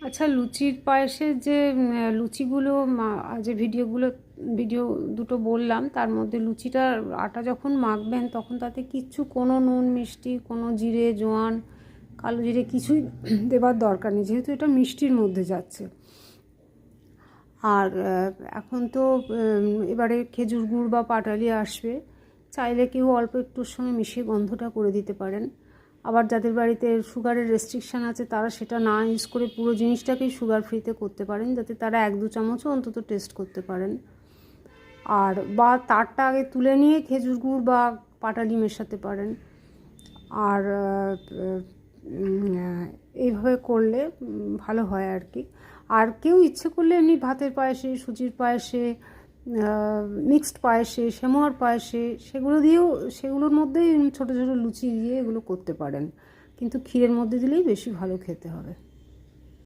আচ্ছা, লুচির পায়েসের যে লুচিগুলো যে ভিডিও দুটো বললাম, তার মধ্যে লুচিটার আটা যখন মাখবেন তখন তাতে কিচ্ছু কোনো নুন মিষ্টি কোনো জিরে জোয়ান কালো জিরে কিছুই দেবার দরকার নেই, যেহেতু এটা মিষ্টির মধ্যে যাচ্ছে। আর এখন তো এবারে খেজুর গুড় বা পাটালি আসবে, চাইলে কেউ অল্প একটুর সঙ্গে মিশিয়ে গন্ধটা করে দিতে পারেন। আবার যাদের বাড়িতে সুগারের রেস্ট্রিকশান আছে তারা সেটা না ইউজ করে পুরো জিনিসটাকেই সুগার ফ্রিতে করতে পারেন, যাতে তারা 1-2 চামচও অন্তত টেস্ট করতে পারেন। আর বা তারটা আগে তুলে নিয়ে খেজুর গুড় বা পাটালি মেশাতে পারেন। আর এইভাবে করলে ভালো হয় আর কি। আর কেউ ইচ্ছে করলে এমনি ভাতের পায়েসে, সুজির পায়েসে, মিক্সড পায়েসে, সেমোয়ার পায়েসে সেগুলোর মধ্যেই ছোটো ছোটো লুচি দিয়ে এগুলো করতে পারেন, কিন্তু ক্ষীরের মধ্যে দিলেই বেশি ভালো খেতে হবে।